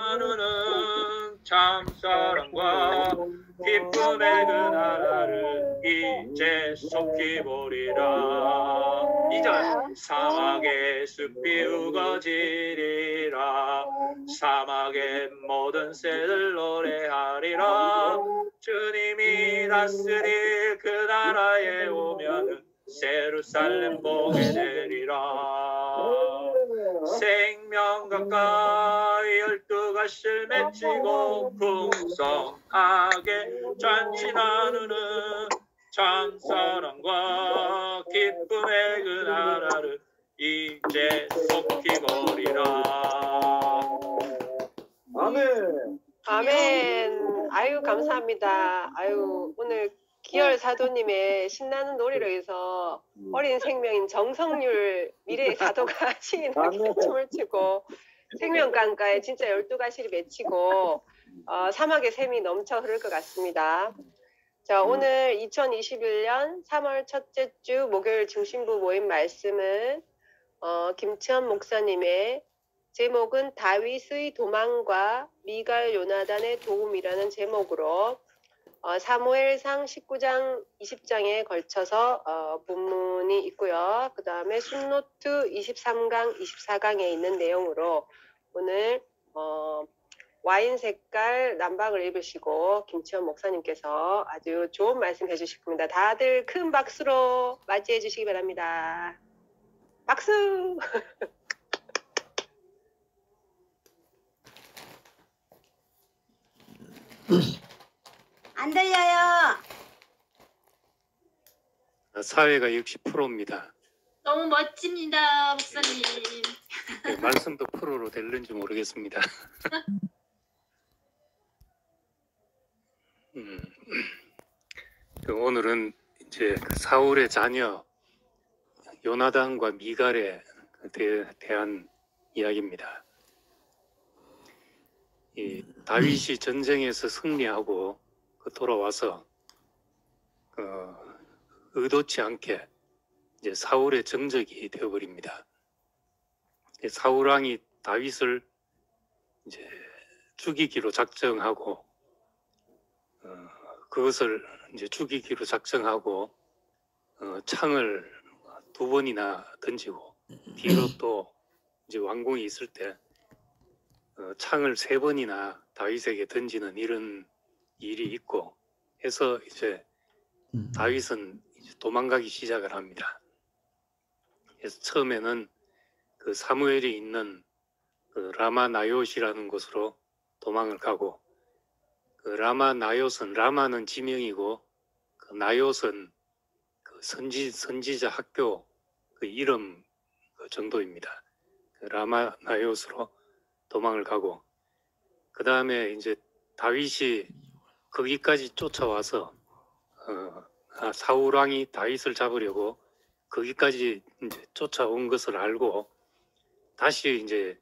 나누는 참사랑과 기쁨의 그 나라를 이제 속히 보리라. 2절 사막의 숲이 우거지리라. 사막의 모든 새들 노래하리라. 주님이 다스릴 그 나라에 오면은 예루살렘 보게 되리라. 생명 가까이 12가시를 맺히고 풍성하게 잔치 나누는 참사랑과 기쁨의 그 나라를 이제 속히 보리라. 아멘. 아멘. 아유, 감사합니다. 아유, 오늘 기열 사도님의 신나는 노래로 해서 어린 생명인 정성률 미래의 사도가 신나게 춤을 추고 생명강가에 진짜 12가시를 맺히고 사막의 샘이 넘쳐 흐를 것 같습니다. 자, 오늘 2021년 3월 첫째 주 목요일 중심부 모임 말씀은 김치현 목사님의 제목은 다윗의 도망과 미갈 요나단의 도움이라는 제목으로 사무엘상 19장 20장에 걸쳐서 본문이 있고요. 그 다음에 순노트 23강 24강에 있는 내용으로 오늘 와인 색깔 남방을 입으시고 김치현 목사님께서 아주 좋은 말씀 해주실 겁니다. 다들 큰 박수로 맞이해 주시기 바랍니다. 박수! 안 들려요. 사회가 60%입니다. 너무 멋집니다, 목사님. 네, 말씀도 프로로 될는지 모르겠습니다. 이제 사울의 자녀 요나단과 미갈에 대한 이야기입니다. 다윗이 전쟁에서 승리하고 돌아와서 의도치 않게 이제 사울의 정적이 되어버립니다. 사울 왕이 다윗을 이제 죽이기로 작정하고 그것을 이제 죽이기로 작정하고 창을 2번이나 던지고 뒤로 또 이제 왕궁이 있을 때 창을 3번이나 다윗에게 던지는 이런 일이 있고 해서 이제 다윗은 이제 도망가기 시작을 합니다. 그래서 처음에는 그 사무엘이 있는 그 라마 나요시라는 곳으로 도망을 가고 그 라마 나요스는 라마는 지명이고 그 나요스는 그 선지자 학교 그 이름 그 정도입니다. 그 라마 나요스로 도망을 가고 그 다음에 이제 다윗이 거기까지 쫓아와서 사울 왕이 다윗을 잡으려고 거기까지 이제 쫓아온 것을 알고 다시 이제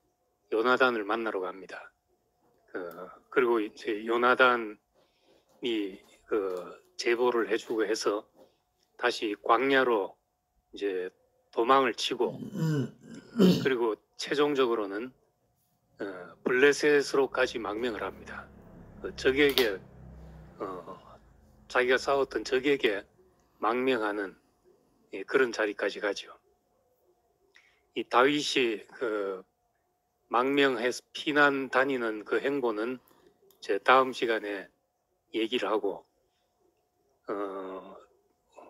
요나단을 만나러 갑니다. 그리고 이제 요나단이 제보를 해주고 해서 다시 광야로 이제 도망을 치고 그리고 최종적으로는 블레셋으로까지 망명을 합니다. 적에게 자기가 싸웠던 적에게 망명하는 그런 자리까지 가죠. 이 다윗이 망명해서 피난 다니는 그 행보는 제 다음 시간에 얘기를 하고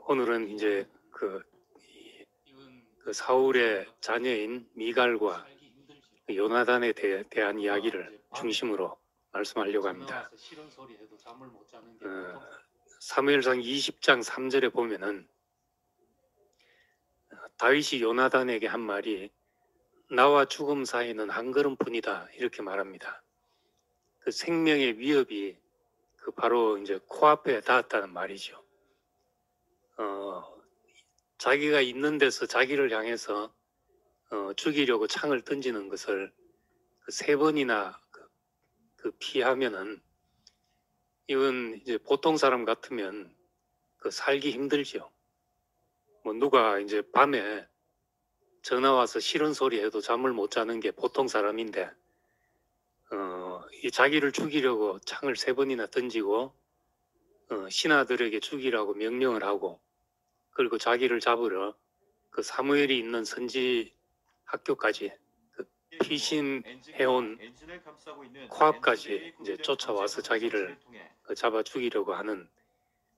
오늘은 이제 그 사울의 자녀인 미갈과 요나단에 대한 이야기를 중심으로 말씀하려고 합니다. 사무엘상 20장 3절에 보면은 다윗이 요나단에게 한 말이 나와 죽음 사이는 한 걸음뿐이다 이렇게 말합니다. 그 생명의 위협이 바로 이제 코앞에 닿았다는 말이죠. 자기가 있는 데서 자기를 향해서 죽이려고 창을 던지는 것을 3번이나 피하면은 이건 이제 보통 사람 같으면 살기 힘들죠. 뭐 누가 이제 밤에 전화 와서 싫은 소리 해도 잠을 못 자는 게 보통 사람인데 이 자기를 죽이려고 창을 3번이나 던지고 신하들에게 죽이라고 명령을 하고 그리고 자기를 잡으러 그 사무엘이 있는 선지 학교까지 그 피신해온 코앞까지 이제 쫓아와서 자기를 잡아 죽이려고 하는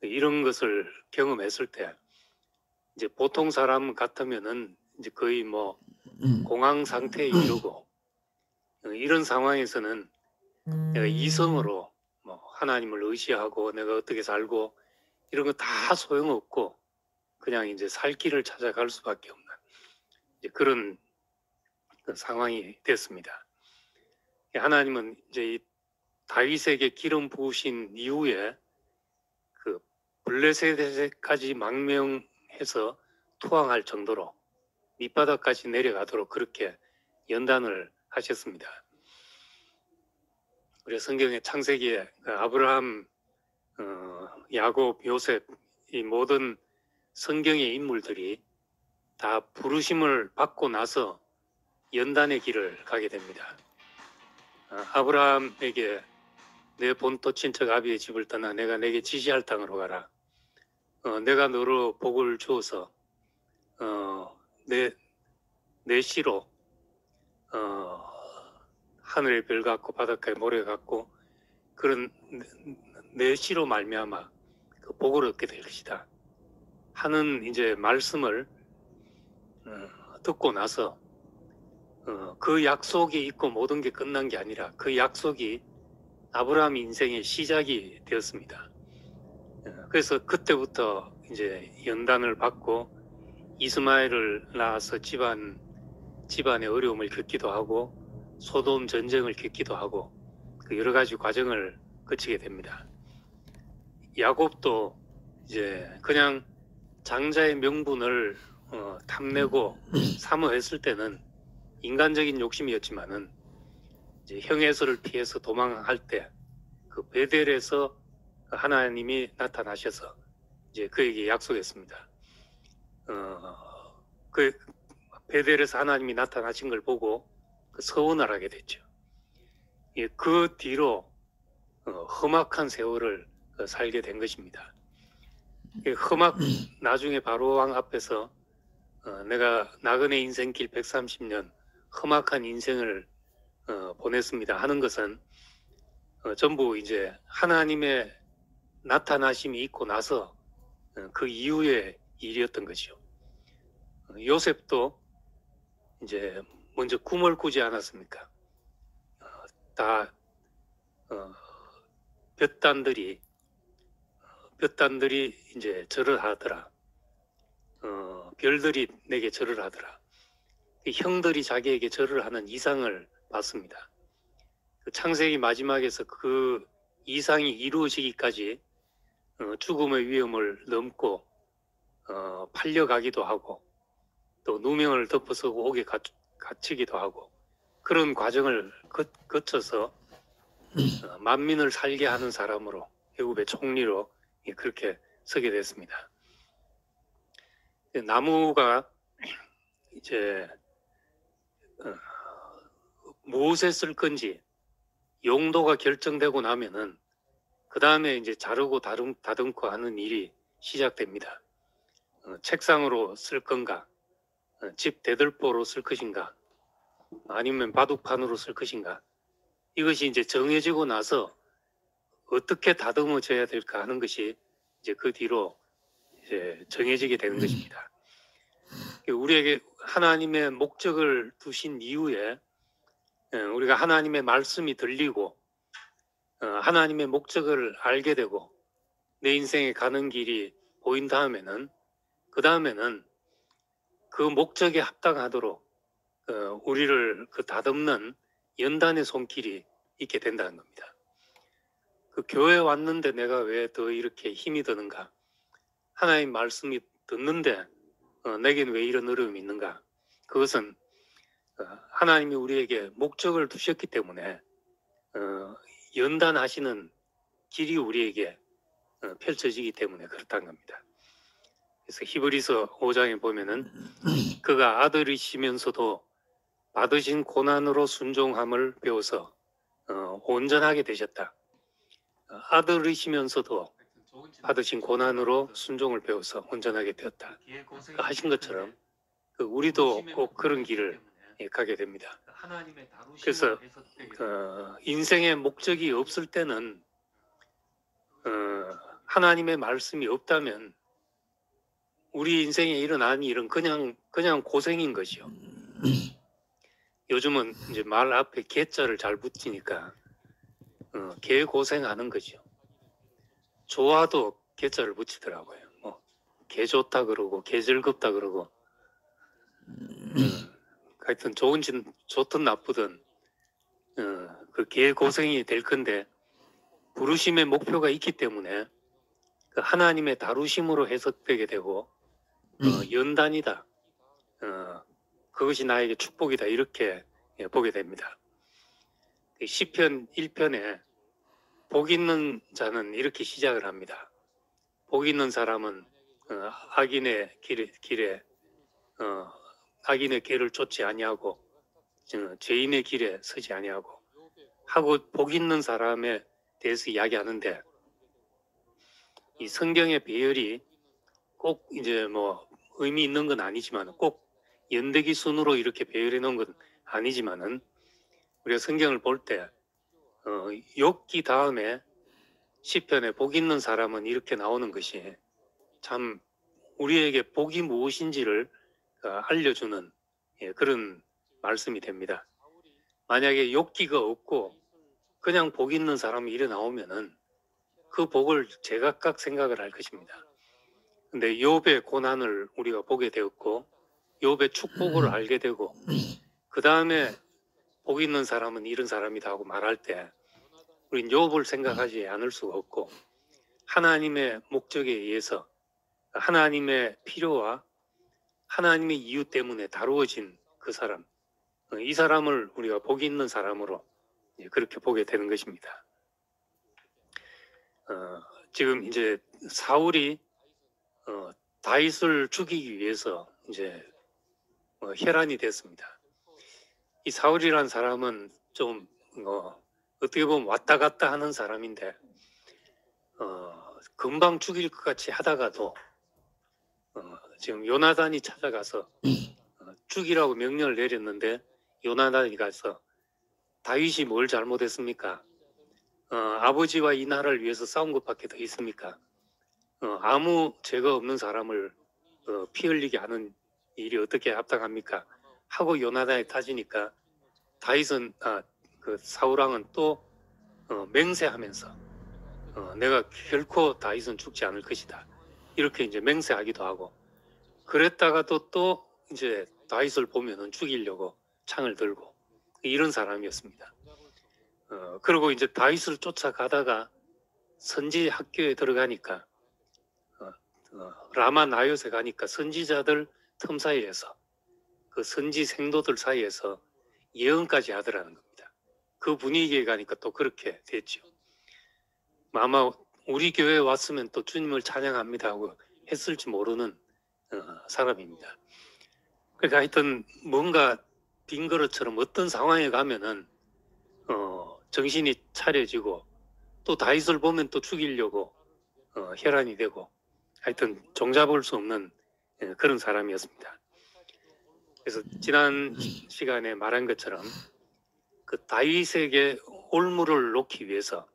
이런 것을 경험했을 때 이제 보통 사람 같으면은 이제 거의 뭐 공황 상태에 이르고 이런 상황에서는 내가 이성으로 뭐 하나님을 의지하고 내가 어떻게 살고 이런 거 다 소용없고 그냥 이제 살 길을 찾아갈 수밖에 없는 이제 그런 상황이 됐습니다. 하나님은 이제 이 다윗에게 기름 부으신 이후에 그 블레셋에까지 망명해서 투항할 정도로 밑바닥까지 내려가도록 그렇게 연단을 하셨습니다. 우리 성경의 창세기에 아브라함, 야곱, 요셉 이 모든 성경의 인물들이 다 부르심을 받고 나서 연단의 길을 가게 됩니다. 아브라함에게 내 본토 친척 아비의 집을 떠나 내가 내게 지시할 땅으로 가라. 내가 너로 복을 주어서 내 씨로 하늘의 별 같고 바닷가의 모래 같고 그런 내 씨로 말미암아 그 복을 얻게 될 것이다 하는 이제 말씀을 듣고 나서 그 약속이 있고 모든 게 끝난 게 아니라 그 약속이 아브라함 인생의 시작이 되었습니다. 그래서 그때부터 이제 연단을 받고 이스마엘을 낳아서 집안의 어려움을 겪기도 하고 소돔 전쟁을 겪기도 하고 그 여러 가지 과정을 거치게 됩니다. 야곱도 이제 그냥 장자의 명분을 탐내고 사모했을 때는 인간적인 욕심이었지만은 이제 형에서를 피해서 도망할 때 그 베델에서 하나님이 나타나셔서 이제 그에게 약속했습니다. 그 베델에서 하나님이 나타나신 걸 보고 그 서원을 하게 됐죠. 그 뒤로 험악한 세월을 살게 된 것입니다. 나중에 바로왕 앞에서 내가 나그네 인생길 130년 험악한 인생을 보냈습니다 하는 것은 전부 이제 하나님의 나타나심이 있고 나서 그 이후의 일이었던 것이죠. 요셉도 이제 먼저 꿈을 꾸지 않았습니까? 다 볕단들이 이제 절을 하더라. 별들이 내게 절을 하더라. 형들이 자기에게 절을 하는 이상을 봤습니다. 그 창세기 마지막에서 그 이상이 이루어지기까지 죽음의 위험을 넘고 팔려가기도 하고 또 누명을 덮어서고 옥에 갇히기도 하고 그런 과정을 거쳐서 만민을 살게 하는 사람으로 애굽의 총리로 그렇게 서게 됐습니다. 나무가 이제 무엇에 쓸 건지 용도가 결정되고 나면은 그 다음에 이제 자르고 다듬고 하는 일이 시작됩니다. 책상으로 쓸 건가, 집 대들보로 쓸 것인가, 아니면 바둑판으로 쓸 것인가. 이것이 이제 정해지고 나서 어떻게 다듬어져야 될까 하는 것이 이제 그 뒤로 이제 정해지게 되는 것입니다. 우리에게 하나님의 목적을 두신 이후에 우리가 하나님의 말씀이 들리고 하나님의 목적을 알게 되고 내 인생에 가는 길이 보인 다음에는 그 다음에는 그 목적에 합당하도록 우리를 그 다듬는 연단의 손길이 있게 된다는 겁니다. 그 교회 왔는데 내가 왜 더 이렇게 힘이 드는가? 하나님 말씀이 듣는데 내겐 왜 이런 어려움이 있는가? 그것은 하나님이 우리에게 목적을 두셨기 때문에 연단하시는 길이 우리에게 펼쳐지기 때문에 그렇다는 겁니다. 그래서 히브리서 5장에 보면은 그가 아들이시면서도 받으신 고난으로 순종함을 배워서 온전하게 되셨다. 아들이시면서도 받으신 고난으로 순종을 배워서 온전하게 되었다. 하신 것처럼 우리도 꼭 그런 길을 가게 됩니다. 그래서 인생의 목적이 없을 때는 하나님의 말씀이 없다면 우리 인생에 일어난 일은 그냥 고생인 것이요. 요즘은 이제 말 앞에 개자를 잘 붙이니까 개 고생하는 거죠. 좋아도 개자를 붙이더라고요. 개 좋다 그러고 개 즐겁다 그러고 하여튼 좋든 나쁘든 그 개 고생이 될 건데 부르심의 목표가 있기 때문에 그 하나님의 다루심으로 해석되게 되고 연단이다. 그것이 나에게 축복이다. 이렇게 보게 됩니다. 시편 1편에 복 있는 자는 이렇게 시작을 합니다. 복 있는 사람은 악인의 길에 악인의 길을 쫓지 아니하고 죄인의 길에 서지 아니하고 하고 복 있는 사람에 대해서 이야기하는데 이 성경의 배열이 꼭 이제 뭐 의미 있는 건 아니지만 꼭 연대기 순으로 이렇게 배열해 놓은 건 아니지만은 우리가 성경을 볼 때 욥기 다음에 시편에 복 있는 사람은 이렇게 나오는 것이 참 우리에게 복이 무엇인지를 알려주는 그런 말씀이 됩니다. 만약에 욥기가 없고 그냥 복 있는 사람이 일어 나오면은 그 복을 제각각 생각을 할 것입니다. 근데 욥의 고난을 우리가 보게 되었고 욥의 축복을 알게 되고 그 다음에 복 있는 사람은 이런 사람이다 하고 말할 때 우린 욥을 생각하지 않을 수가 없고 하나님의 목적에 의해서 하나님의 필요와 하나님의 이유 때문에 다루어진 그 사람, 이 사람을 우리가 복 있는 사람으로 그렇게 보게 되는 것입니다. 지금 이제 사울이 다윗을 죽이기 위해서 이제 혈안이 됐습니다. 이 사울이란 사람은 좀 어떻게 보면 왔다 갔다 하는 사람인데 금방 죽일 것 같이 하다가도 지금 요나단이 찾아가서 죽이라고 명령을 내렸는데 요나단이 가서 다윗이 뭘 잘못했습니까? 아버지와 이 나라를 위해서 싸운 것밖에 더 있습니까? 아무 죄가 없는 사람을 피 흘리게 하는 일이 어떻게 합당합니까? 하고 요나단이 따지니까 다윗은 그 사울왕은 또 맹세하면서 내가 결코 다윗은 죽지 않을 것이다. 이렇게 이제 맹세하기도 하고 그랬다가도 또 이제 다윗을 보면은 죽이려고 창을 들고 이런 사람이었습니다. 그리고 이제 다윗을 쫓아가다가 선지 학교에 들어가니까 라마 나요세 가니까 선지자들 틈 사이에서 그 선지 생도들 사이에서 예언까지 하더라는 겁니다. 그 분위기에 가니까 또 그렇게 됐죠. 아마 우리 교회에 왔으면 또 주님을 찬양합니다 하고 했을지 모르는 사람입니다. 그러니까 하여튼 뭔가 빈 그릇처럼 어떤 상황에 가면은 정신이 차려지고 또 다윗을 보면 또 죽이려고 혈안이 되고 하여튼 종잡을 수 없는 그런 사람이었습니다. 그래서 지난 시간에 말한 것처럼 그 다윗에게 올무를 놓기 위해서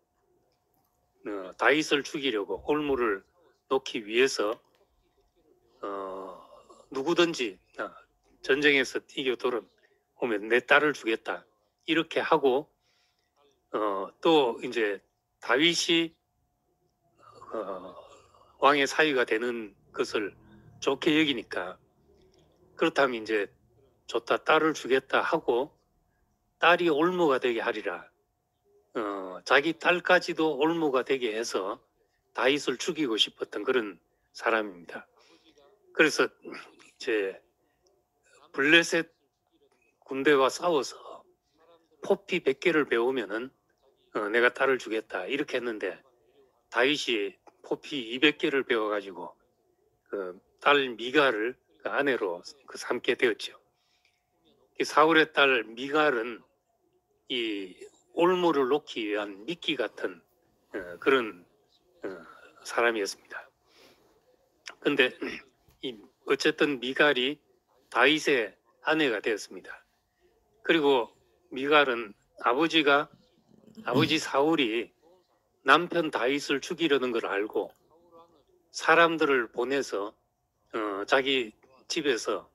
다윗을 죽이려고 올무를 놓기 위해서 누구든지 전쟁에서 이겨 돌아오면 내 딸을 주겠다 이렇게 하고 또 이제 다윗이 왕의 사위가 되는 것을 좋게 여기니까 그렇다면 이제 좋다 딸을 주겠다 하고 딸이 올무가 되게 하리라. 자기 딸까지도 올무가 되게 해서 다윗을 죽이고 싶었던 그런 사람입니다. 그래서 이제 블레셋 군대와 싸워서 포피 100개를 배우면은 내가 딸을 주겠다 이렇게 했는데 다윗이 포피 200개를 배워가지고 그 딸 미갈을 그 아내로 삼게 되었죠. 사울의 딸 미갈은 이 올무를 놓기 위한 미끼 같은 그런 사람이었습니다. 근데 어쨌든 미갈이 다윗의 아내가 되었습니다. 그리고 미갈은 아버지 사울이 남편 다윗을 죽이려는 걸 알고 사람들을 보내서 자기 집에서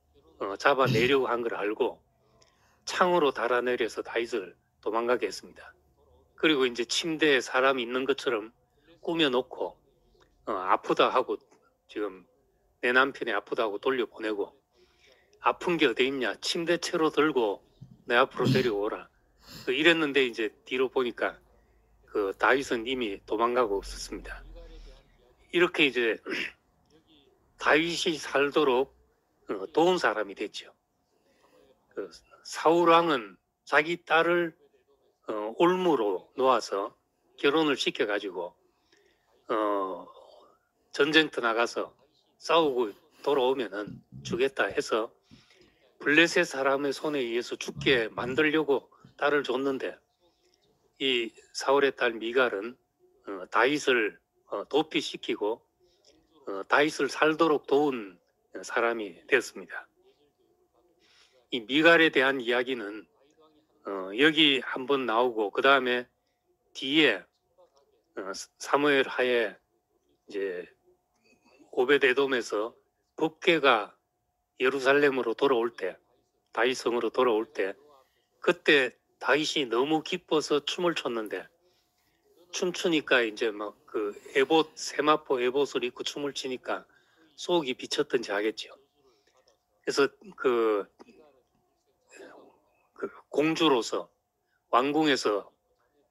잡아내려고 한 걸 알고 창으로 달아내려서 다윗을 도망가게 했습니다. 그리고 이제 침대에 사람이 있는 것처럼 꾸며놓고 아프다 하고 지금 내 남편이 아프다 하고 돌려보내고 아픈 게 어디 있냐 침대채로 들고 내 앞으로 데려오라 이랬는데 이제 뒤로 보니까 그 다윗은 이미 도망가고 없었습니다. 이렇게 이제 다윗이 살도록 도운 사람이 됐죠. 그 사울 왕은 자기 딸을 올무로 놓아서 결혼을 시켜가지고 전쟁터 나가서 싸우고 돌아오면은 주겠다 해서 블레셋 사람의 손에 의해서 죽게 만들려고 딸을 줬는데 이 사울의 딸 미갈은 다윗을 도피시키고 다윗을 살도록 도운 사람이 되었습니다. 이 미갈에 대한 이야기는 여기 한번 나오고 그 다음에 뒤에 사무엘 하에 이제 오벳에돔에서 법궤가 예루살렘으로 돌아올 때 다윗 성으로 돌아올 때 그때 다윗이 너무 기뻐서 춤을 췄는데 춤추니까 이제 막 그 에봇 세마포 에봇을 입고 춤을 추니까 속이 비쳤던지 하겠죠. 그래서 그 공주로서 왕궁에서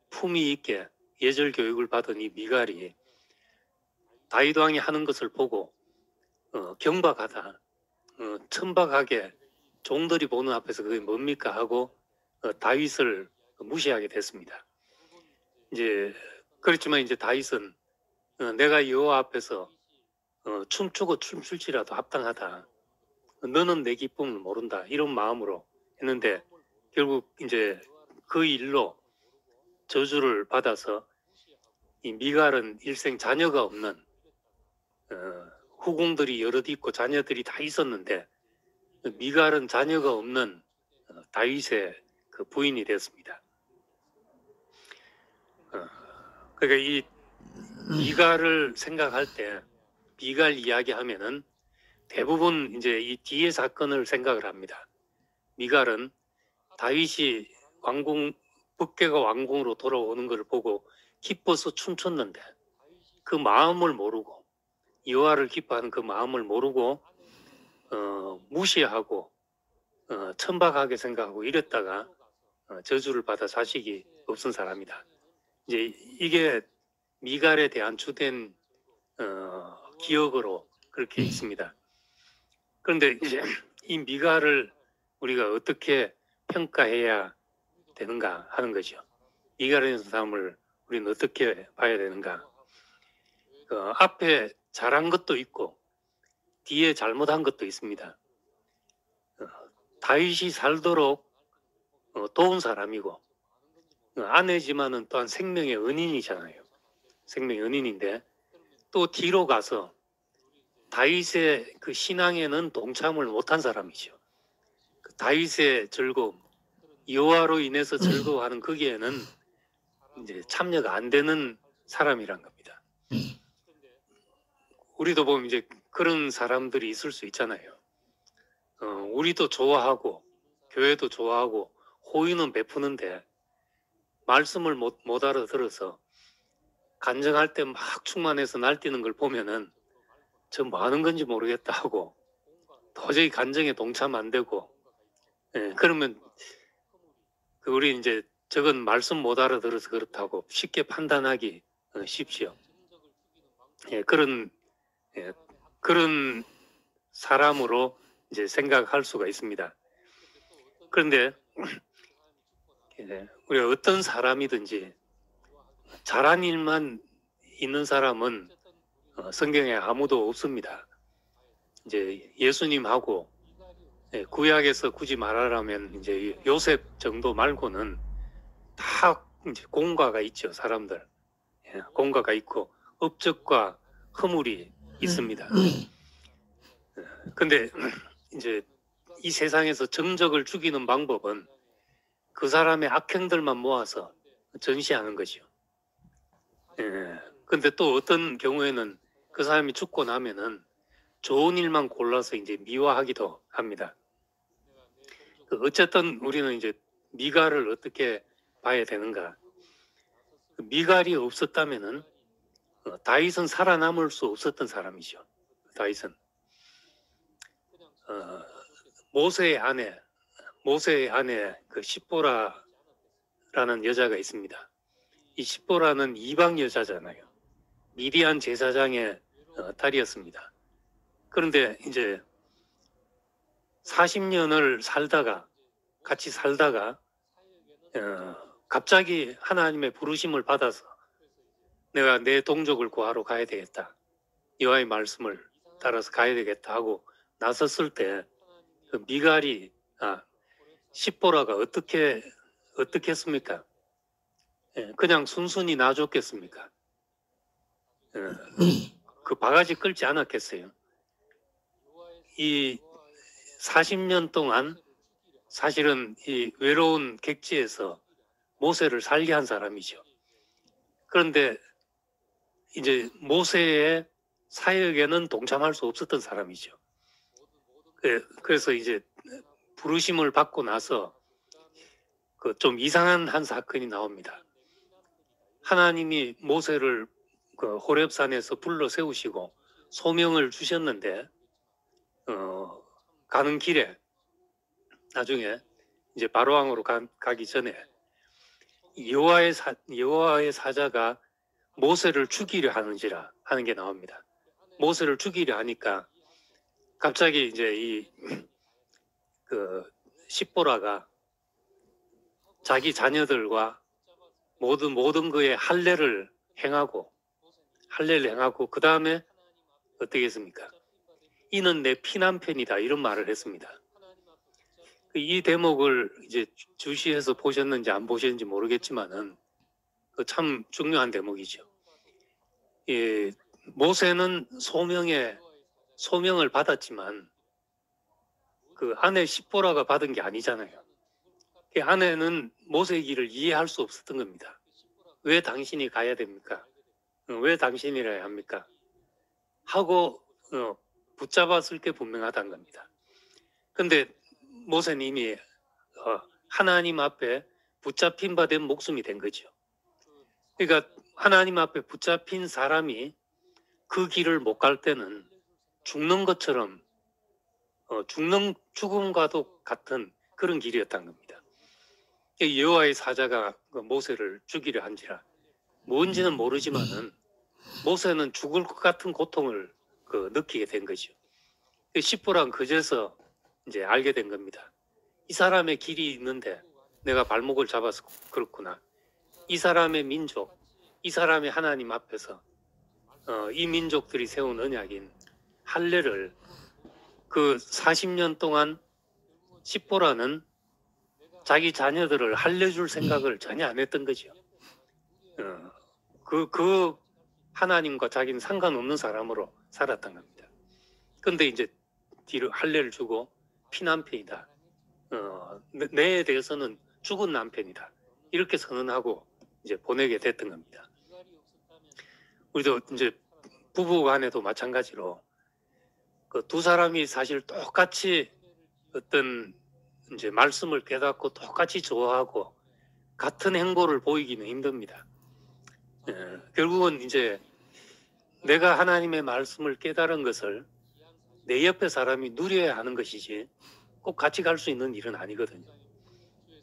품위 있게 예절 교육을 받은 이 미갈이 다윗 왕이 하는 것을 보고 경박하다, 천박하게 종들이 보는 앞에서 그게 뭡니까 하고 다윗을 무시하게 됐습니다. 이제 그렇지만 이제 다윗은 내가 여호와 앞에서 춤추고 춤출지라도 합당하다. 너는 내 기쁨을 모른다. 이런 마음으로 했는데 결국 이제 그 일로 저주를 받아서 이 미갈은 일생 자녀가 없는 후궁들이 여럿 있고 자녀들이 다 있었는데 미갈은 자녀가 없는 다윗의 그 부인이 되었습니다. 그러니까 이 미갈을 생각할 때 미갈 이야기하면은 대부분 이제 이 뒤의 사건을 생각을 합니다. 미갈은 다윗이 법궤가 왕궁으로 돌아오는 것을 보고 기뻐서 춤췄는데 그 마음을 모르고 여호와를 기뻐하는 그 마음을 모르고 무시하고 천박하게 생각하고 이랬다가 저주를 받아 자식이 없은 사람이다. 이제 이게 미갈에 대한 주된 기억으로 그렇게 있습니다. 그런데 이제 이 미갈을 우리가 어떻게 평가해야 되는가 하는 거죠. 미갈의 사람을 우리는 어떻게 봐야 되는가. 앞에 잘한 것도 있고 뒤에 잘못한 것도 있습니다. 다윗이 살도록 도운 사람이고 아내지만은 또한 생명의 은인이잖아요. 생명의 은인인데 또 뒤로 가서 다윗의 그 신앙에는 동참을 못한 사람이죠. 그 다윗의 즐거움, 여호와로 인해서 즐거워하는 거기에는 이제 참여가 안 되는 사람이란 겁니다. 우리도 보면 이제 그런 사람들이 있을 수 있잖아요. 우리도 좋아하고 교회도 좋아하고 호의는 베푸는데 말씀을 못 알아들어서 간증할 때 막 충만해서 날뛰는 걸 보면은 저 뭐 하는 건지 모르겠다 하고 도저히 간증에 동참 안 되고 그러면 우리 이제 저건 말씀 못 알아들어서 그렇다고 쉽게 판단하기 쉽지요. 그런 사람으로 이제 생각할 수가 있습니다. 그런데 우리가 어떤 사람이든지 잘한 일만 있는 사람은 성경에 아무도 없습니다. 이제 예수님하고 구약에서 굳이 말하라면 이제 요셉 정도 말고는 다 이제 공과가 있죠, 사람들. 예, 공과가 있고 업적과 허물이 있습니다. 근데 이제 이 세상에서 정적을 죽이는 방법은 그 사람의 악행들만 모아서 전시하는 거죠. 예. 근데 또 어떤 경우에는 그 사람이 죽고 나면은 좋은 일만 골라서 이제 미화하기도 합니다. 어쨌든 우리는 이제 미갈을 어떻게 봐야 되는가? 미갈이 없었다면은 다윗은 살아남을 수 없었던 사람이죠. 다윗은 모세의 아내 그 십보라라는 여자가 있습니다. 이 십보라는 이방 여자잖아요. 미디안 제사장의 딸이었습니다. 그런데 이제 40년을 같이 살다가 갑자기 하나님의 부르심을 받아서 내가 내 동족을 구하러 가야 되겠다. 여호와의 말씀을 따라서 가야 되겠다 하고 나섰을 때 그 미갈이 십보라가 어떻게 했습니까? 그냥 순순히 놔줬겠습니까? 그 바가지 끌지 않았겠어요. 이 40년 동안 사실은 이 외로운 객지에서 모세를 살게 한 사람이죠. 그런데 이제 모세의 사역에는 동참할 수 없었던 사람이죠. 그래서 이제 부르심을 받고 나서 그 좀 이상한 한 사건이 나옵니다. 하나님이 모세를 그 호렙산에서 불러 세우시고 소명을 주셨는데 가는 길에 나중에 이제 바로왕으로 가기 전에 여호와의 사자가 모세를 죽이려 하는지라 하는 게 나옵니다. 모세를 죽이려 하니까 갑자기 이제 그 십보라가 자기 자녀들과 모든 그의 할례를 행하고 그 다음에 어떻게 했습니까? 이는 내 피남편이다 이런 말을 했습니다. 이 대목을 이제 주시해서 보셨는지 안 보셨는지 모르겠지만은 참 중요한 대목이죠. 예, 모세는 소명을 받았지만 그 아내 십보라가 받은 게 아니잖아요. 그 아내는 모세의 길을 이해할 수 없었던 겁니다. 왜 당신이 가야 됩니까? 왜 당신이라야 합니까? 하고 붙잡았을 게 분명하다는 겁니다. 근데 모세는 이미 하나님 앞에 붙잡힌 바 된 목숨이 된 거죠. 그러니까 하나님 앞에 붙잡힌 사람이 그 길을 못 갈 때는 죽는 것처럼 죽음과도 같은 그런 길이었다는 겁니다. 여호와의 사자가 모세를 죽이려 한지라 뭔지는 모르지만은 모세는 죽을 것 같은 고통을 느끼게 된 거죠. 십보라는 그제서 이제 알게 된 겁니다. 이 사람의 길이 있는데 내가 발목을 잡아서 그렇구나. 이 사람의 민족, 이 사람의 하나님 앞에서 이 민족들이 세운 언약인 할례를 그 40년 동안 십보라는 자기 자녀들을 할례줄 생각을 전혀 안 했던 거죠. 그 하나님과 자기는 상관없는 사람으로 살았던 겁니다. 근데 이제 뒤로 할례를 주고 피남편이다. 내에 대해서는 죽은 남편이다. 이렇게 선언하고 이제 보내게 됐던 겁니다. 우리도 이제 부부 간에도 마찬가지로 그 두 사람이 사실 똑같이 어떤 이제 말씀을 깨닫고 똑같이 좋아하고 같은 행보를 보이기는 힘듭니다. 결국은 이제 내가 하나님의 말씀을 깨달은 것을 내 옆에 사람이 누려야 하는 것이지 꼭 같이 갈 수 있는 일은 아니거든요.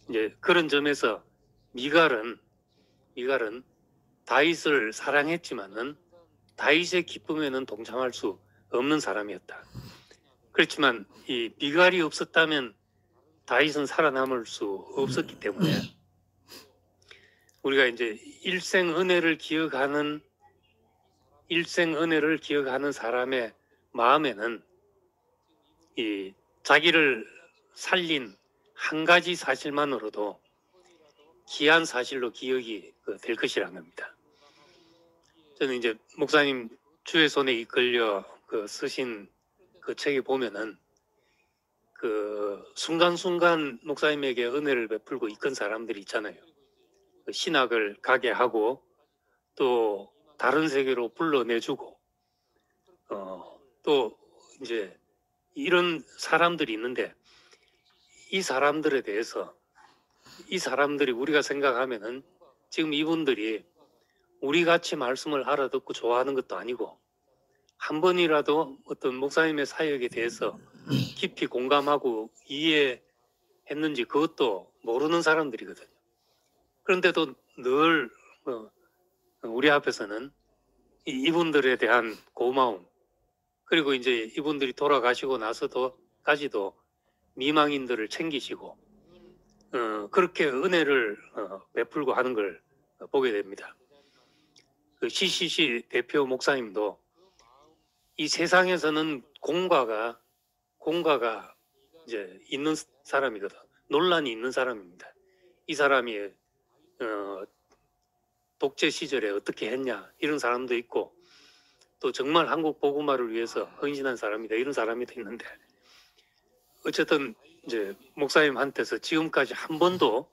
이제 그런 점에서 미갈은 다윗을 사랑했지만은 다윗의 기쁨에는 동참할 수 없는 사람이었다. 그렇지만 이 미갈이 없었다면 다윗은 살아남을 수 없었기 때문에 우리가 이제 일생 은혜를 기억하는 사람의 마음에는 이 자기를 살린 한 가지 사실만으로도 귀한 사실로 기억이 될 것이라는 겁니다. 저는 이제 목사님 주의 손에 이끌려 쓰신 그 책에 보면은 그 순간순간 목사님에게 은혜를 베풀고 이끈 사람들이 있잖아요. 그 신학을 가게 하고 또 다른 세계로 불러내주고 또 이제 이런 사람들이 있는데 이 사람들에 대해서 이 사람들이 우리가 생각하면은 지금 이분들이 우리 같이 말씀을 알아듣고 좋아하는 것도 아니고 한 번이라도 어떤 목사님의 사역에 대해서 깊이 공감하고 이해했는지 그것도 모르는 사람들이거든요. 그런데도 늘 우리 앞에서는 이분들에 대한 고마움 그리고 이제 이분들이 돌아가시고 나서도까지도 미망인들을 챙기시고 그렇게 은혜를 베풀고 하는 걸 보게 됩니다. 그 CCC 대표 목사님도 이 세상에서는 공과가 이제 있는 사람이거든. 논란이 있는 사람입니다. 이 사람이 독재 시절에 어떻게 했냐 이런 사람도 있고 또 정말 한국 복음화를 위해서 헌신한 사람이다 이런 사람이 있는데 어쨌든 이제 목사님한테서 지금까지 한 번도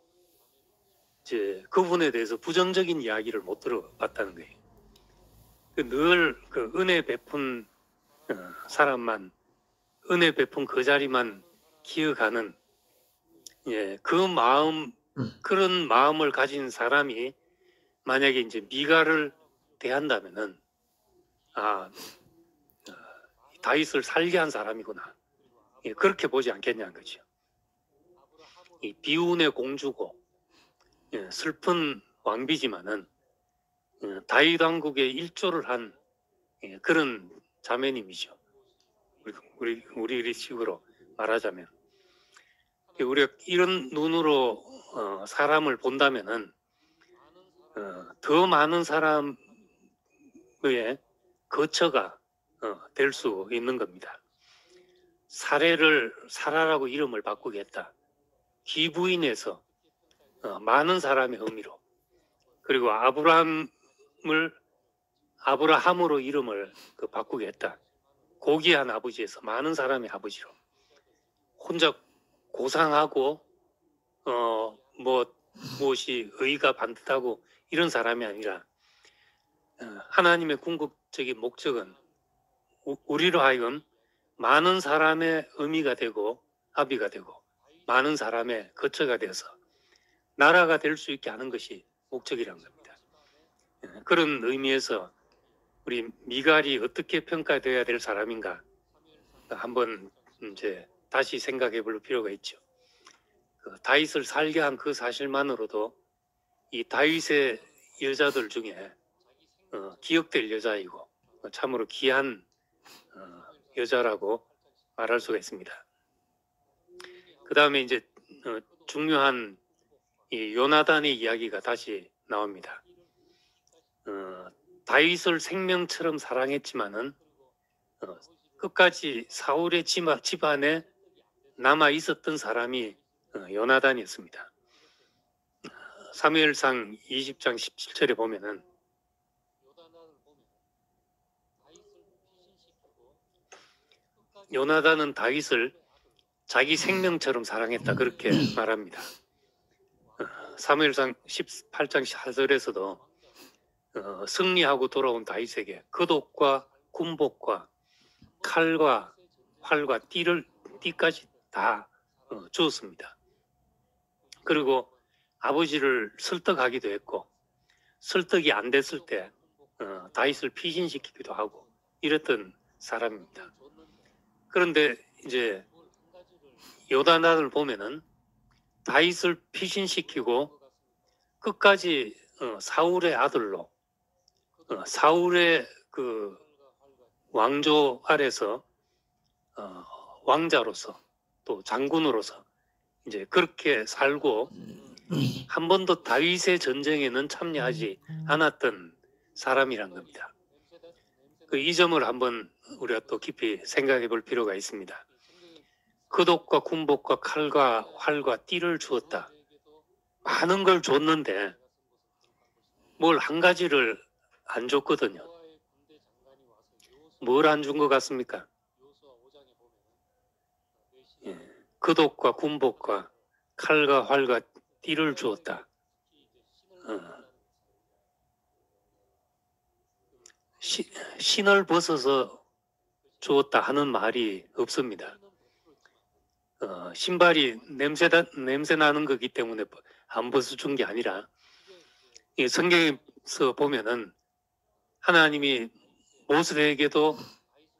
이제 그분에 대해서 부정적인 이야기를 못 들어봤다는 거예요. 늘 그 은혜 베푼 사람만 은혜 베푼 그 자리만 기억하는 그 마음 그런 마음을 가진 사람이 만약에 이제 미가를 대한다면은 다윗을 살게 한 사람이구나 그렇게 보지 않겠냐는 거죠. 이 비운의 공주고 슬픈 왕비지만은 다윗 왕국의 일조를 한 그런 자매님이죠. 우리 식으로 말하자면 우리가 이런 눈으로 사람을 본다면은 더 많은 사람의 거처가 될 수 있는 겁니다. 사라라고 이름을 바꾸겠다. 귀부인에서 많은 사람의 의미로 그리고 아브라함으로 이름을 바꾸겠다. 고귀한 아버지에서 많은 사람의 아버지로 혼자 고상하고 무엇이 의가 반듯하고 이런 사람이 아니라 하나님의 궁극적인 목적은 우리로 하여금 많은 사람의 의미가 되고 아비가 되고 많은 사람의 거처가 되어서 나라가 될 수 있게 하는 것이 목적이라는 겁니다. 그런 의미에서 우리 미갈이 어떻게 평가되어야 될 사람인가 한번 이제 다시 생각해 볼 필요가 있죠. 다윗을 살게 한 그 사실만으로도 이 다윗의 여자들 중에 기억될 여자이고 참으로 귀한 여자라고 말할 수가 있습니다. 그 다음에 이제 중요한 이 요나단의 이야기가 다시 나옵니다. 다윗을 생명처럼 사랑했지만은 끝까지 사울의 집안에 남아 있었던 사람이 요나단이었습니다. 사무엘상 20장 17절에 보면은 요나단은 다윗을 자기 생명처럼 사랑했다 그렇게 말합니다. 사무엘상 18장 4절에서도 승리하고 돌아온 다윗에게 겉옷과 군복과 칼과 활과 띠까지 다 주었습니다. 그리고 아버지를 설득하기도 했고 설득이 안 됐을 때 다윗을 피신시키기도 하고 이랬던 사람입니다. 그런데 이제 요나단을 보면은 다윗을 피신시키고 끝까지 사울의 아들로 사울의 그 왕조 아래서 왕자로서 또 장군으로서 이제 그렇게 살고 한 번도 다윗의 전쟁에는 참여하지 않았던 사람이란 겁니다. 이 점을 한번 우리가 또 깊이 생각해 볼 필요가 있습니다. 겉옷과 군복과 칼과 활과 띠를 주었다. 많은 걸 줬는데 뭘 한 가지를 안 줬거든요. 뭘 안 준 것 같습니까? 예, 그독과 군복과 칼과 활과 띠를 주었다. 신을 벗어서 주었다 하는 말이 없습니다. 신발이 냄새 나는 거기 때문에 안 벗어준 게 아니라, 이 성경에서 보면은 하나님이 모세에게도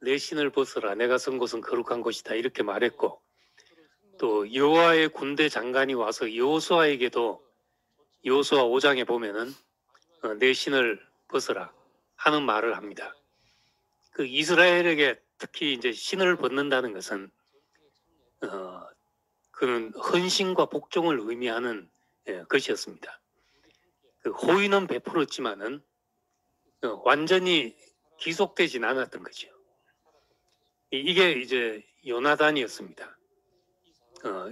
내 신을 벗어라, 내가 선 곳은 거룩한 곳이다, 이렇게 말했고, 또 여호와의 군대 장관이 와서 여호수아에게도 여호수아 5장에 보면은 내 신을 벗어라 하는 말을 합니다. 그 이스라엘에게 특히 이제 신을 벗는다는 것은 그는 헌신과 복종을 의미하는 것이었습니다. 그 호의는 베풀었지만은 완전히 기속되진 않았던 거죠. 이게 이제 요나단이었습니다.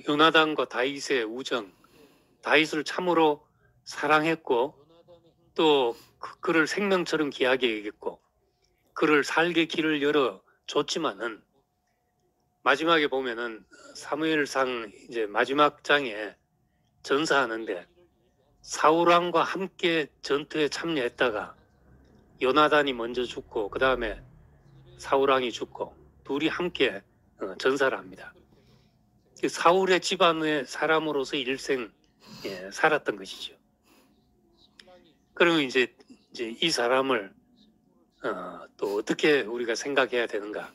요나단과 다윗의 우정, 다윗을 참으로 사랑했고 또 그를 생명처럼 귀하게 여겼고 그를 살게 길을 열어 줬지만은 마지막에 보면은 사무엘상 이제 마지막 장에 전사하는데 사울 왕과 함께 전투에 참여했다가 요나단이 먼저 죽고 그 다음에 사울 왕이 죽고 둘이 함께 전사를 합니다. 사울의 집안의 사람으로서 일생 살았던 것이죠. 그러면 이제 이 사람을 또 어떻게 우리가 생각해야 되는가?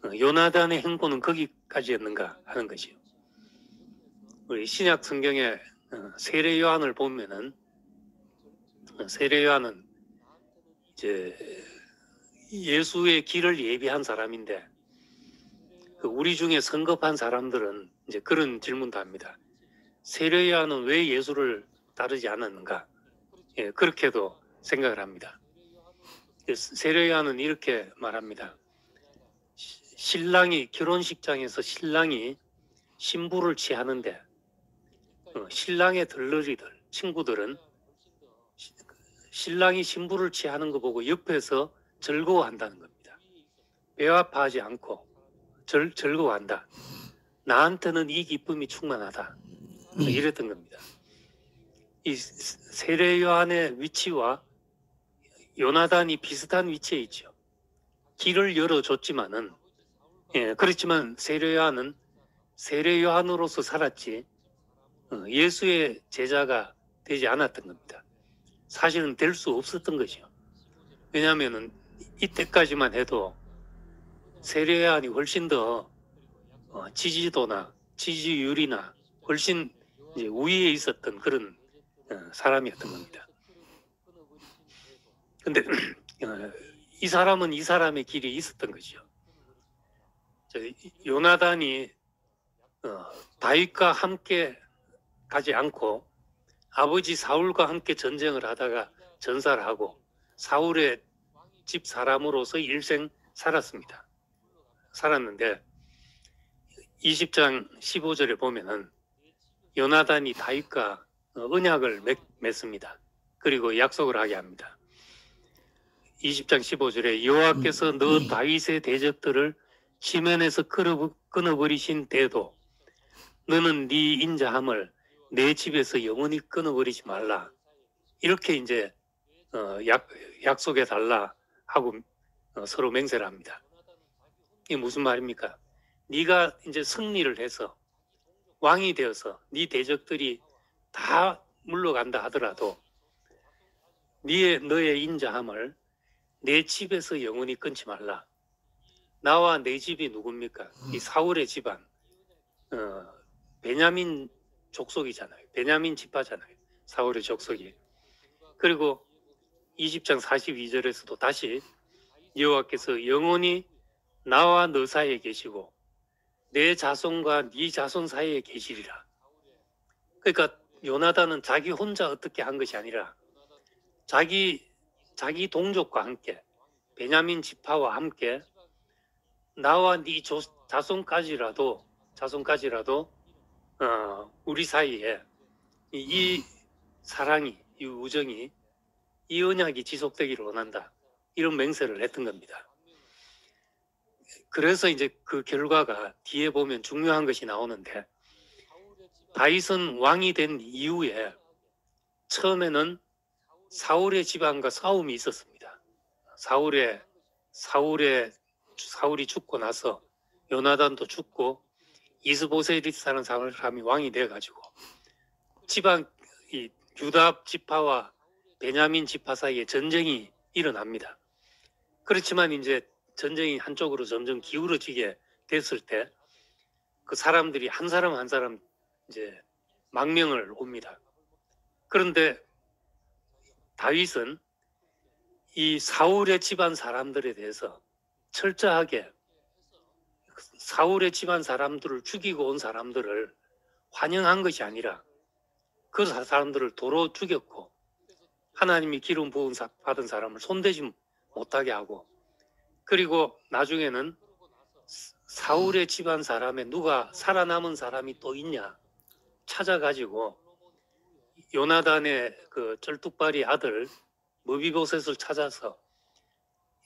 요나단의 행보는 거기까지였는가 하는 것이요. 우리 신약 성경에 세례 요한을 보면은 세례 요한은 이제 예수의 길을 예비한 사람인데 우리 중에 성급한 사람들은 이제 그런 질문도 합니다. 세례 요한은 왜 예수를 따르지 않았는가? 그렇게도 생각을 합니다. 세례 요한은 이렇게 말합니다. 신랑이 결혼식장에서 신랑이 신부를 취하는데 신랑의 들러리들 친구들은 신랑이 신부를 취하는 거 보고 옆에서 즐거워한다는 겁니다. 배아파하지 않고 즐거워한다. 나한테는 이 기쁨이 충만하다. 이랬던 겁니다. 이 세례 요한의 위치와 요나단이 비슷한 위치에 있죠. 길을 열어줬지만은 그렇지만 세례 요한은 세례 요한으로서 살았지 예수의 제자가 되지 않았던 겁니다. 사실은 될 수 없었던 것이요. 왜냐하면은 이때까지만 해도 세례 요한이 훨씬 더 지지도나 지지율이나 훨씬 이제 우위에 있었던 그런 사람이었던 겁니다. 근데 이 사람은 이 사람의 길이 있었던 거죠. 요나단이 다윗과 함께 가지 않고 아버지 사울과 함께 전쟁을 하다가 전사를 하고 사울의 집 사람으로서 일생 살았는데 20장 15절에 보면은 요나단이 다윗과 언약을 맺습니다. 그리고 약속을 하게 합니다. 20장 15절에 여호와께서 너 다윗의 대적들을 지면에서 끊어버리신 때도 너는 네 인자함을 내 집에서 영원히 끊어버리지 말라. 이렇게 이제 약속해 달라 하고 서로 맹세를 합니다. 이게 무슨 말입니까? 네가 이제 승리를 해서 왕이 되어서 네 대적들이 다 물러간다 하더라도 너의 인자함을 내 집에서 영원히 끊지 말라. 나와 내 집이 누굽니까? 이 사울의 집안, 베냐민 족속이잖아요. 베냐민 지파잖아요. 사울의 족속이. 그리고 20장 42절에서도 다시 여호와께서 영원히 나와 너 사이에 계시고 내 자손과 네 자손 사이에 계시리라. 그러니까 요나단은 자기 혼자 어떻게 한 것이 아니라 자기 동족과 함께 베냐민 지파와 함께 나와 네 자손까지라도 우리 사이에 이 사랑이, 이 우정이, 이 언약이 지속되기를 원한다. 이런 맹세를 했던 겁니다. 그래서 이제 그 결과가 뒤에 보면 중요한 것이 나오는데, 다윗은 왕이 된 이후에 처음에는 사울의 집안과 싸움이 있었습니다. 사울이 죽고 나서 요나단도 죽고 이스보셋이라는 사람이 왕이 돼가지고 집안, 이 유다 지파와 베냐민 지파 사이에 전쟁이 일어납니다. 그렇지만 이제 전쟁이 한쪽으로 점점 기울어지게 됐을 때 그 사람들이 한 사람 한 사람 이제 망명을 옵니다. 그런데 다윗은 이 사울의 집안 사람들에 대해서 철저하게 사울의 집안 사람들을 죽이고 온 사람들을 환영한 것이 아니라 그 사람들을 도로 죽였고 하나님이 기름 부은 받은 사람을 손대지 못하게 하고, 그리고 나중에는 사울의 집안 사람에 누가 살아남은 사람이 또 있냐 찾아가지고 요나단의 그 쩔뚝발이 아들 머비보셋을 찾아서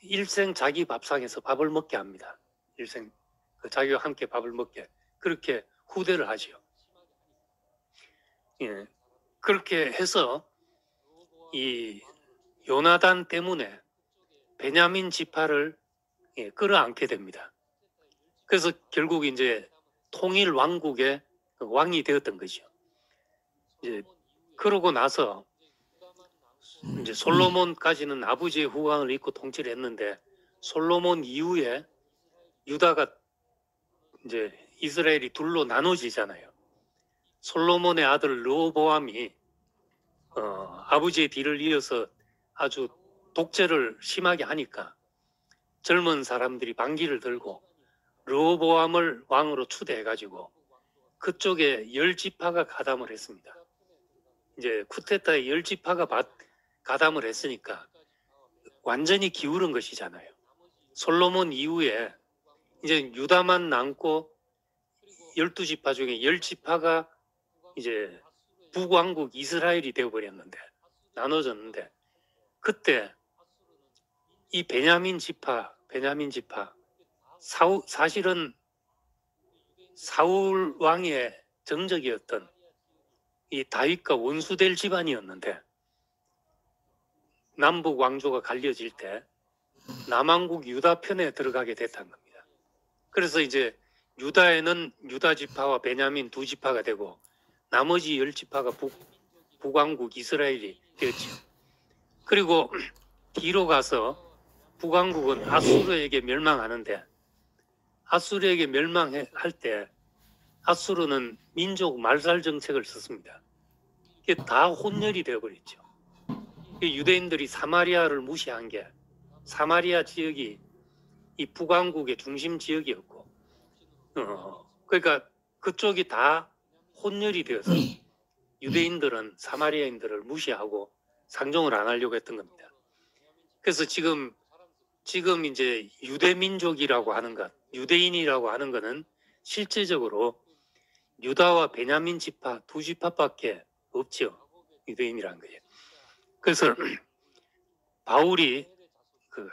일생 자기 밥상에서 밥을 먹게 합니다. 일생 자기와 함께 밥을 먹게, 그렇게 후대를 하지요. 예, 그렇게 해서 이 요나단 때문에 베냐민 지파를 끌어안게 됩니다. 그래서 결국 이제 통일 왕국의 왕이 되었던 거죠. 이제 그러고 나서 이제 솔로몬까지는 아버지의 후광을 입고 통치를 했는데, 솔로몬 이후에 유다가 이제 이스라엘이 둘로 나눠지잖아요. 솔로몬의 아들 르호보암이 아버지의 뒤를 이어서 아주 독재를 심하게 하니까 젊은 사람들이 반기를 들고 르호보암을 왕으로 추대해가지고 그쪽에 10지파가 가담을 했습니다. 이제 쿠데타에 10지파가 가담을 했으니까 완전히 기울은 것이잖아요. 솔로몬 이후에 이제 유다만 남고 12지파 중에 10지파가 이제 북왕국 이스라엘이 되어버렸는데, 나눠졌는데, 그때 이 베냐민 지파 사실은 사울 왕의 정적이었던 이 다윗과 원수될 집안이었는데, 남북 왕조가 갈려질 때 남왕국 유다 편에 들어가게 됐다는 겁니다. 그래서 이제 유다에는 유다 지파와 베냐민 두 지파가 되고 나머지 10지파가 북왕국 이스라엘이 되었죠. 그리고 뒤로 가서 북왕국은 아수르에게 멸망하는데, 아수르에게 멸망할 때 아수르는 민족 말살 정책을 썼습니다. 이게 다 혼혈이 되어버렸죠. 유대인들이 사마리아를 무시한 게, 사마리아 지역이 이 북왕국의 중심 지역이었고, 그러니까 그쪽이 다 혼혈이 되어서 유대인들은 사마리아인들을 무시하고 상종을 안 하려고 했던 겁니다. 그래서 지금 이제 유대민족이라고 하는 것, 유대인이라고 하는 것은 실제적으로 유다와 베냐민 지파 두 지파밖에 없죠. 유대인이라는 거예요. 그래서 바울이 그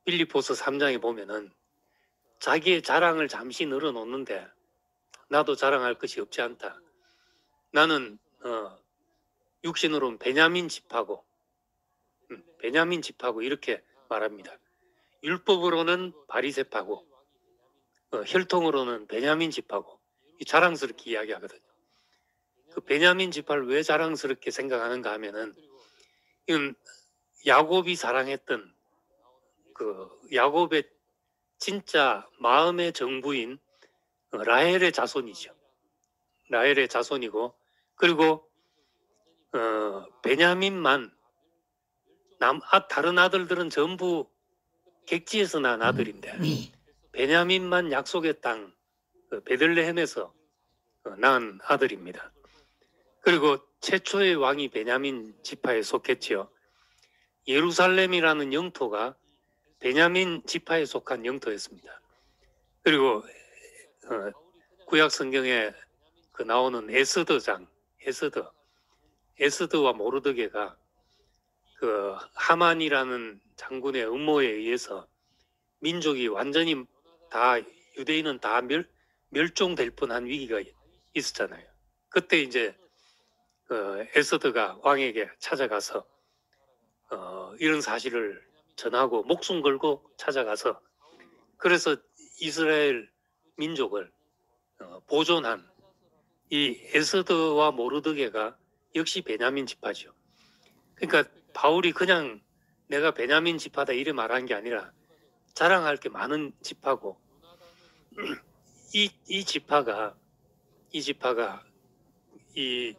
빌립보서 3장에 보면은 자기의 자랑을 잠시 늘어놓는데, 나도 자랑할 것이 없지 않다. 나는 육신으로는 베냐민 지파고 이렇게 말합니다. 율법으로는 바리새파고 혈통으로는 베냐민 지파고, 자랑스럽게 이야기하거든요. 그 베냐민 지파를 왜 자랑스럽게 생각하는가 하면은, 이건 야곱이 사랑했던 그 야곱의 진짜 마음의 정부인 라헬의 자손이죠. 라헬의 자손이고, 그리고 베냐민만 다른 아들들은 전부 객지에서 난 아들인데 베냐민만 약속의 땅 베들레헴에서 낳은 아들입니다. 그리고 최초의 왕이 베냐민 지파에 속했지요. 예루살렘이라는 영토가 베냐민 지파에 속한 영토였습니다. 그리고 구약 성경에 그 나오는 에스더와 모르드게가 그 하만이라는 장군의 음모에 의해서 민족이 완전히 다 유대인은 다 멸종될 뻔한 위기가 있었잖아요. 그때 이제 에스더가 왕에게 찾아가서 이런 사실을 전하고 목숨 걸고 찾아가서 그래서 이스라엘 민족을 보존한 이 에스더와 모르드게가 역시 베냐민 지파죠. 그러니까 바울이 그냥 내가 베냐민 지파다 이래 말한 게 아니라 자랑할 게 많은 지파고 이 지파가 이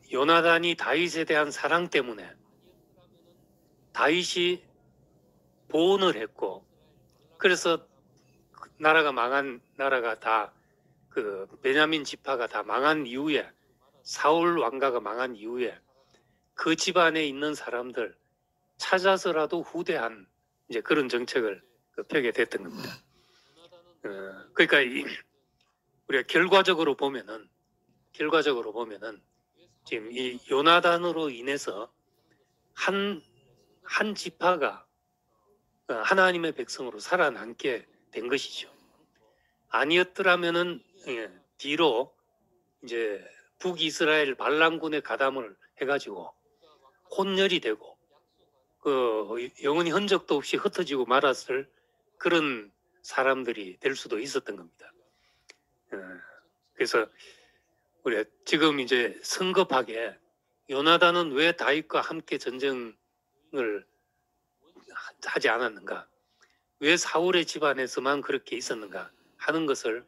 요나단이 다윗에 대한 사랑 때문에 다윗이 보온을 했고 그래서 나라가 다 그 베냐민 지파가 다 망한 이후에 사울 왕가가 망한 이후에 그 집안에 있는 사람들 찾아서라도 후대한 이제 그런 정책을 펴게 됐던 겁니다. 그러니까 우리가 결과적으로 보면은 지금 이 요나단으로 인해서 한 지파가 하나님의 백성으로 살아남게 된 것이죠. 아니었더라면은 뒤로 이제 북이스라엘 반란군의 가담을 해가지고 혼혈이 되고 그 영원히 흔적도 없이 흩어지고 말았을 그런 사람들이 될 수도 있었던 겁니다. 그래서 우리가 지금 이제 성급하게 요나단은 왜 다윗과 함께 전쟁을 하지 않았는가? 왜 사울의 집안에서만 그렇게 있었는가? 하는 것을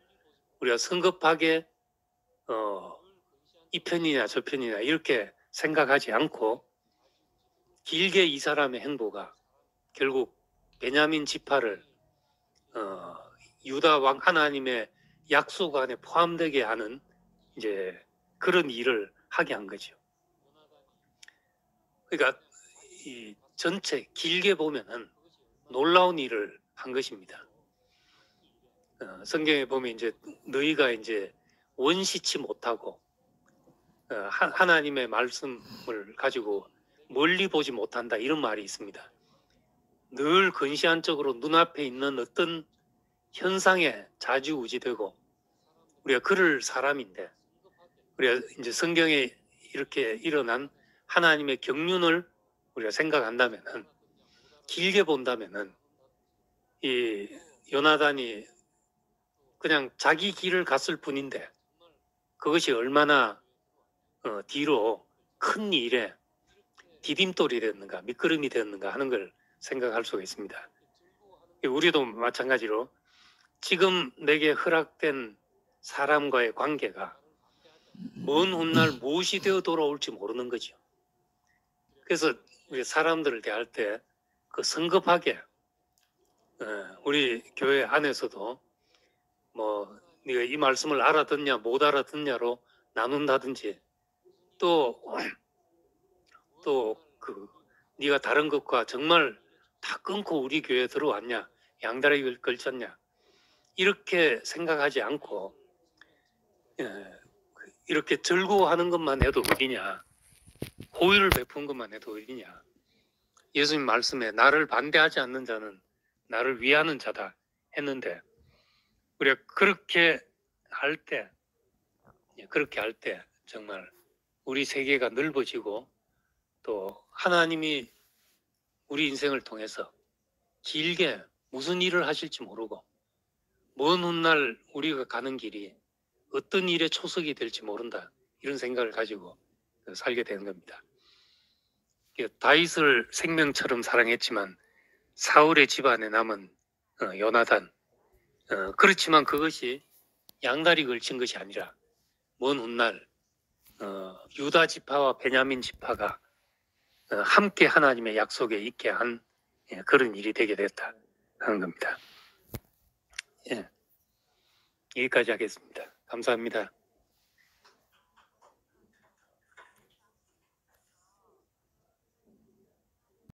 우리가 성급하게 이 편이냐 저 편이냐 이렇게 생각하지 않고 길게 이 사람의 행보가 결국 베냐민 지파를 유다 왕 하나님의 약속 안에 포함되게 하는 이제 그런 일을 하게 한 거죠. 그러니까 이 전체 길게 보면은 놀라운 일을 한 것입니다. 성경에 보면 이제 너희가 이제 원시치 못하고 하나님의 말씀을 가지고 멀리 보지 못한다 이런 말이 있습니다. 늘 근시안적으로 눈앞에 있는 어떤 현상에 좌지우지되고 우리가 그럴 사람인데 우리가 이제 성경에 이렇게 일어난 하나님의 경륜을 우리가 생각한다면은 길게 본다면은 이 요나단이 그냥 자기 길을 갔을 뿐인데 그것이 얼마나 뒤로 큰 일에 디딤돌이 됐는가 미끄럼이 됐는가 하는 걸 생각할 수가 있습니다. 우리도 마찬가지로 지금 내게 허락된 사람과의 관계가 먼 훗날 무엇이 되어 돌아올지 모르는 거죠. 그래서 우리 사람들을 대할 때 그 성급하게 우리 교회 안에서도 뭐 네가 이 말씀을 알아듣냐 못 알아듣냐로 나눈다든지 또 그 네가 다른 것과 정말 다 끊고 우리 교회에 들어왔냐 양다리 걸쳤냐 이렇게 생각하지 않고 이렇게 절구하는 것만 해도 의리냐 호의를 베푼 것만 해도 의리냐 예수님 말씀에 나를 반대하지 않는 자는 나를 위하는 자다 했는데 우리가 그렇게 할 때 정말 우리 세계가 넓어지고 또 하나님이 우리 인생을 통해서 길게 무슨 일을 하실지 모르고 먼 훗날 우리가 가는 길이 어떤 일의 초석이 될지 모른다 이런 생각을 가지고 살게 되는 겁니다. 다윗을 생명처럼 사랑했지만 사울의 집안에 남은 요나단 그렇지만 그것이 양다리 걸친 것이 아니라 먼 훗날 유다 지파와 베냐민 지파가 함께 하나님의 약속에 있게 한 그런 일이 되게 됐다 하는 겁니다. 여기까지 하겠습니다. 감사합니다.